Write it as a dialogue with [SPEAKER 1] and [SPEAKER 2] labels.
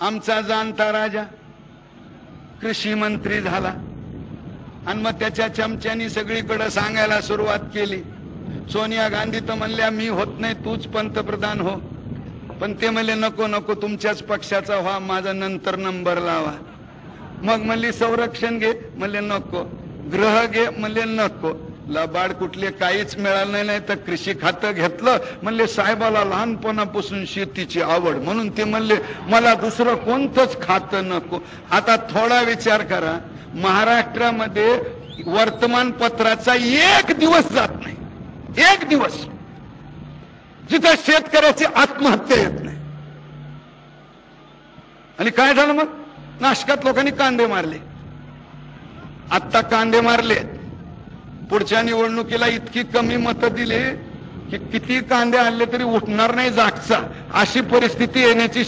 [SPEAKER 1] आमचा जाणता राजा कृषी मंत्री झाला आणि मग त्याच्या चमच्यानी सगळीकडे सांगायला सुरुवात केली। सोनिया गांधी तर म्हणल्या मी होत नाही, तूच पंतप्रधान हो, पण ते म्हणले नको नको तुमच्याच पक्षाचा व्हा, माझा नंतर नंबर लावा। मग म्हणली संरक्षण घे, म्हणले नको, गृह घे, म्हणले नको, लबाड कुठले काहीच मिळालं नाही तर कृषी खातं घेतलं, म्हणले साहेबाला लहानपणापासून शेतीची आवड म्हणून ते म्हणले मला दुसरं कोणतंच खातं नको। आता थोडा विचार करा, महाराष्ट्रामध्ये वर्तमानपत्राचा एक दिवस जात नाही, एक दिवस जिथं शेतकऱ्याची आत्महत्या येत नाही। आणि काय झालं मग, नाशकात लोकांनी कांदे मारले, आता कांदे मारले, पुढच्या निवडणुकीला इतकी कमी मतं दिली की किती कांदे आणले तरी उठणार नाही जागचा, अशी परिस्थिती येण्याची